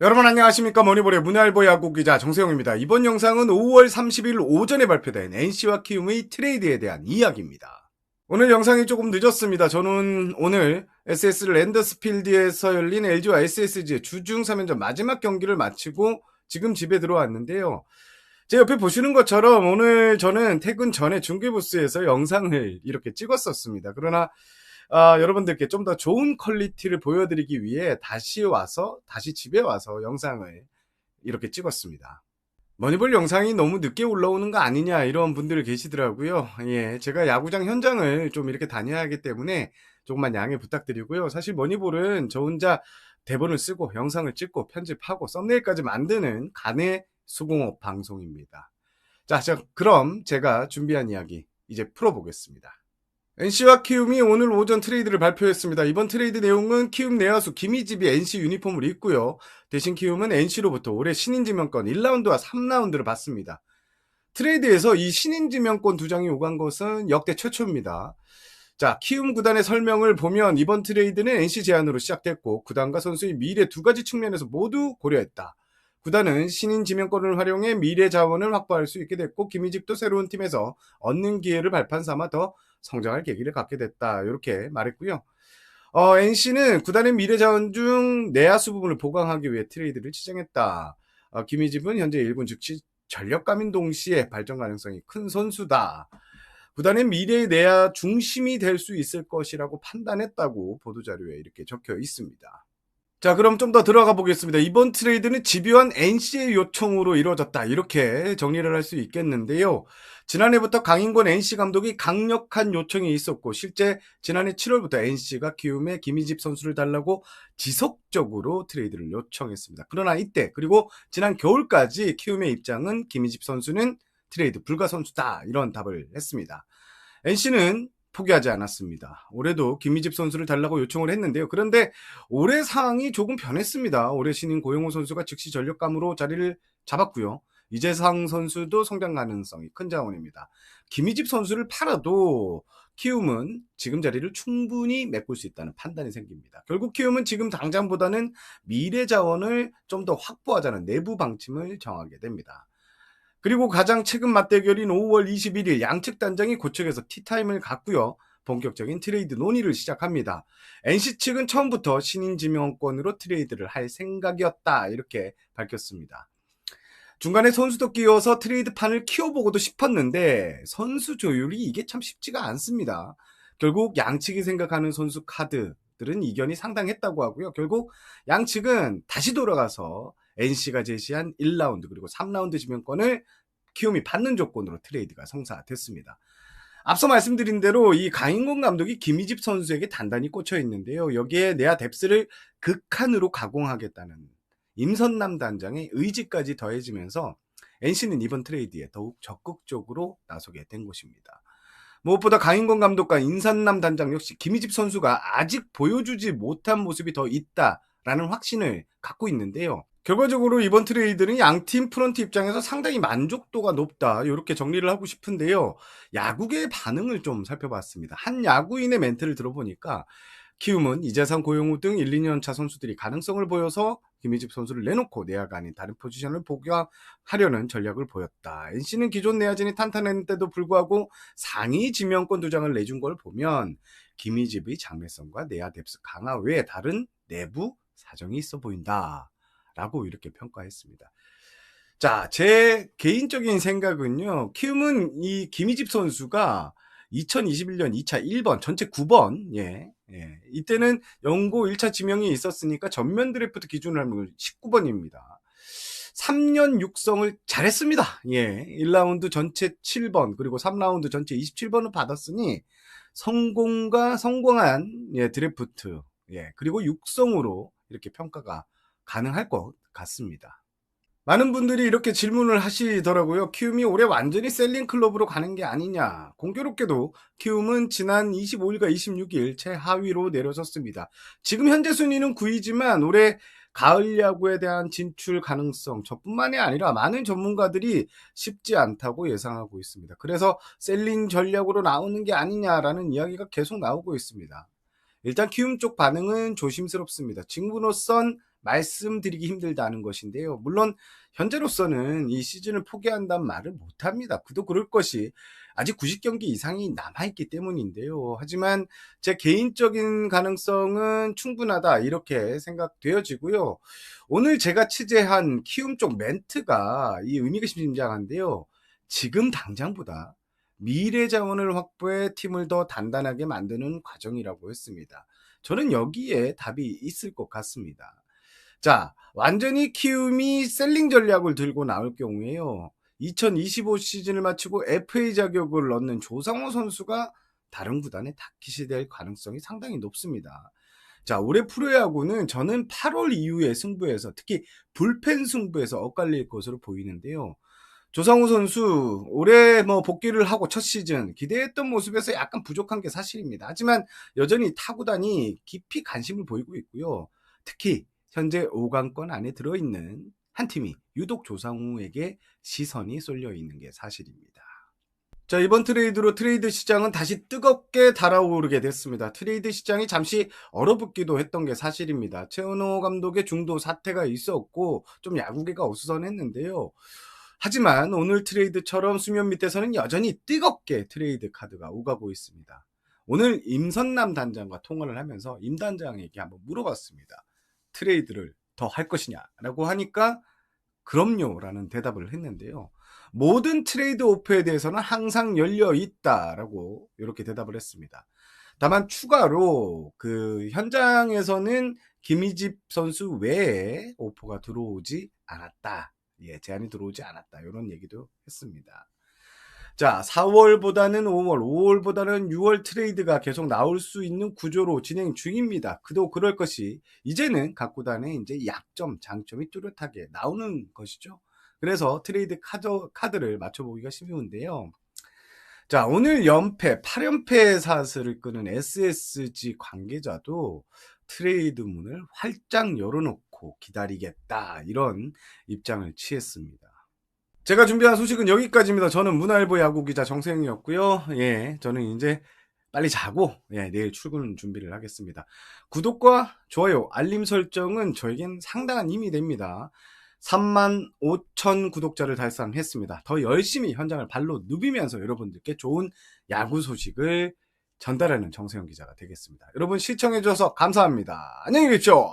여러분 안녕하십니까. 머니볼의 문화일보 야구 기자 정세영입니다. 이번 영상은 5월 30일 오전에 발표된 NC와 키움의 트레이드에 대한 이야기입니다. 오늘 영상이 조금 늦었습니다. 저는 오늘 SS 랜더스필드에서 열린 LG와 SSG의 주중 3연전 마지막 경기를 마치고 지금 집에 들어왔는데요. 제 옆에 보시는 것처럼 오늘 저는 퇴근 전에 중계부스에서 영상을 이렇게 찍었었습니다. 그러나 여러분들께 좀 더 좋은 퀄리티를 보여드리기 위해 다시 집에 와서 영상을 이렇게 찍었습니다. 머니볼 영상이 너무 늦게 올라오는 거 아니냐 이런 분들 계시더라고요. 예, 제가 야구장 현장을 좀 이렇게 다녀야 하기 때문에 조금만 양해 부탁드리고요. 사실 머니볼은 저 혼자 대본을 쓰고 영상을 찍고 편집하고 썸네일까지 만드는 간의 수공업 방송입니다. 자, 그럼 제가 준비한 이야기 이제 풀어보겠습니다. NC와 키움이 오늘 오전 트레이드를 발표했습니다. 이번 트레이드 내용은 키움 내야수 김희집이 NC 유니폼을 입고요. 대신 키움은 NC로부터 올해 신인지명권 1라운드와 3라운드를 받습니다. 트레이드에서 이 신인지명권 2장이 오간 것은 역대 최초입니다. 자, 키움 구단의 설명을 보면 이번 트레이드는 NC 제안으로 시작됐고 구단과 선수의 미래 두 가지 측면에서 모두 고려했다. 구단은 신인 지명권을 활용해 미래 자원을 확보할 수 있게 됐고 김희집도 새로운 팀에서 얻는 기회를 발판 삼아 더 성장할 계기를 갖게 됐다. 이렇게 말했고요. NC는 구단의 미래 자원 중 내야수 부분을 보강하기 위해 트레이드를 지정했다. 김희집은 현재 1군 즉시 전력감인 동시에 발전 가능성이 큰 선수다. 구단의 미래의 내야 중심이 될 수 있을 것이라고 판단했다고 보도자료에 이렇게 적혀 있습니다. 자, 그럼 좀 더 들어가 보겠습니다. 이번 트레이드는 집요한 NC의 요청으로 이루어졌다. 이렇게 정리를 할 수 있겠는데요. 지난해부터 강인권 NC 감독이 강력한 요청이 있었고 실제 지난해 7월부터 NC가 키움의 김희집 선수를 달라고 지속적으로 트레이드를 요청했습니다. 그러나 이때 그리고 지난 겨울까지 키움의 입장은 김희집 선수는 트레이드 불가 선수다. 이런 답을 했습니다. NC는 포기하지 않았습니다. 올해도 김희집 선수를 달라고 요청을 했는데요. 그런데 올해 상황이 조금 변했습니다. 올해 신인 고영호 선수가 즉시 전력감으로 자리를 잡았고요. 이재상 선수도 성장 가능성이 큰 자원입니다. 김희집 선수를 팔아도 키움은 지금 자리를 충분히 메꿀 수 있다는 판단이 생깁니다. 결국 키움은 지금 당장보다는 미래 자원을 좀 더 확보하자는 내부 방침을 정하게 됩니다. 그리고 가장 최근 맞대결인 5월 21일 양측 단장이 고척에서 티타임을 갖고요. 본격적인 트레이드 논의를 시작합니다. NC 측은 처음부터 신인 지명권으로 트레이드를 할 생각이었다. 이렇게 밝혔습니다. 중간에 선수도 끼워서 트레이드 판을 키워보고도 싶었는데 선수 조율이 이게 참 쉽지가 않습니다. 결국 양측이 생각하는 선수 카드들은 이견이 상당했다고 하고요. 결국 양측은 다시 돌아가서 NC가 제시한 1라운드 그리고 3라운드 지명권을 키움이 받는 조건으로 트레이드가 성사됐습니다. 앞서 말씀드린 대로 이 강인권 감독이 김희집 선수에게 단단히 꽂혀 있는데요. 여기에 내야 뎁스를 극한으로 가공하겠다는 임선남 단장의 의지까지 더해지면서 NC는 이번 트레이드에 더욱 적극적으로 나서게 된 것입니다. 무엇보다 강인권 감독과 임선남 단장 역시 김희집 선수가 아직 보여주지 못한 모습이 더 있다라는 확신을 갖고 있는데요. 결과적으로 이번 트레이드는 양팀 프런트 입장에서 상당히 만족도가 높다. 이렇게 정리를 하고 싶은데요. 야구계의 반응을 좀 살펴봤습니다. 한 야구인의 멘트를 들어보니까 키움은 이재상, 고영우 등 1, 2년차 선수들이 가능성을 보여서 김희집 선수를 내놓고 내야가 아닌 다른 포지션을 복용하려는 전략을 보였다. NC는 기존 내야진이 탄탄했는데도 불구하고 상위 지명권 2장을 내준 걸 보면 김희집의 장래성과 내야 뎁스 강화 외에 다른 내부 사정이 있어 보인다. 라고 이렇게 평가했습니다. 자, 제 개인적인 생각은요. 키움은 이 김희집 선수가 2021년 2차 1번, 전체 9번, 이때는 연고 1차 지명이 있었으니까 전면 드래프트 기준으로 하면 19번입니다. 3년 육성을 잘했습니다. 1라운드 전체 7번, 그리고 3라운드 전체 27번을 받았으니 성공한 드래프트, 그리고 육성으로 이렇게 평가가 가능할 것 같습니다. 많은 분들이 이렇게 질문을 하시더라고요. 키움이 올해 완전히 셀링 클럽으로 가는 게 아니냐. 공교롭게도 키움은 지난 25일과 26일 최하위로 내려섰습니다. 지금 현재 순위는 9위지만 올해 가을 야구에 대한 진출 가능성 저뿐만이 아니라 많은 전문가들이 쉽지 않다고 예상하고 있습니다. 그래서 셀링 전략으로 나오는 게 아니냐라는 이야기가 계속 나오고 있습니다. 일단 키움 쪽 반응은 조심스럽습니다. 직무로선 말씀드리기 힘들다는 것인데요. 물론 현재로서는 이 시즌을 포기한다는 말을 못합니다. 그도 그럴 것이 아직 90경기 이상이 남아있기 때문인데요. 하지만 제 개인적인 가능성은 충분하다 이렇게 생각되어지고요. 오늘 제가 취재한 키움 쪽 멘트가 이 의미가 심장한데요. 지금 당장보다 미래 자원을 확보해 팀을 더 단단하게 만드는 과정이라고 했습니다. 저는 여기에 답이 있을 것 같습니다. 자, 완전히 키움이 셀링 전략을 들고 나올 경우에요. 2025 시즌을 마치고 FA 자격을 얻는 조상우 선수가 다른 구단에 타깃이 될 가능성이 상당히 높습니다. 자, 올해 프로야구는 저는 8월 이후의 승부에서 특히 불펜 승부에서 엇갈릴 것으로 보이는데요. 조상우 선수 올해 복귀를 하고 첫 시즌 기대했던 모습에서 약간 부족한 게 사실입니다. 하지만 여전히 타구단이 깊이 관심을 보이고 있고요. 특히 현재 5강권 안에 들어있는 한 팀이 유독 조상우에게 시선이 쏠려 있는 게 사실입니다. 자, 이번 트레이드로 트레이드 시장은 다시 뜨겁게 달아오르게 됐습니다. 트레이드 시장이 잠시 얼어붙기도 했던 게 사실입니다. 최은호 감독의 중도 사태가 있었고 좀 야구계가 어수선했는데요. 하지만 오늘 트레이드처럼 수면 밑에서는 여전히 뜨겁게 트레이드 카드가 오가고 있습니다. 오늘 임선남 단장과 통화를 하면서 임 단장에게 한번 물어봤습니다. 트레이드를 더 할 것이냐 라고 하니까 그럼요 라는 대답을 했는데요. 모든 트레이드 오프에 대해서는 항상 열려 있다라고 이렇게 대답을 했습니다. 다만 추가로 그 현장에서는 김희집 선수 외에 오퍼가 들어오지 않았다. 제안이 들어오지 않았다. 이런 얘기도 했습니다. 자, 4월보다는 5월, 5월보다는 6월 트레이드가 계속 나올 수 있는 구조로 진행 중입니다. 그도 그럴 것이 이제는 각 구단의 이제 약점, 장점이 뚜렷하게 나오는 것이죠. 그래서 트레이드 카드를 맞춰보기가 쉬운데요. 자, 오늘 연패, 8연패 사슬을 끄는 SSG 관계자도 트레이드 문을 활짝 열어놓고 기다리겠다 이런 입장을 취했습니다. 제가 준비한 소식은 여기까지입니다. 저는 문화일보 야구기자 정세영이었고요. 저는 이제 빨리 자고 내일 출근 준비를 하겠습니다. 구독과 좋아요, 알림 설정은 저에겐 상당한 힘이 됩니다. 35,000 구독자를 달성했습니다. 더 열심히 현장을 발로 누비면서 여러분들께 좋은 야구 소식을 전달하는 정세영 기자가 되겠습니다. 여러분 시청해주셔서 감사합니다. 안녕히 계십시오.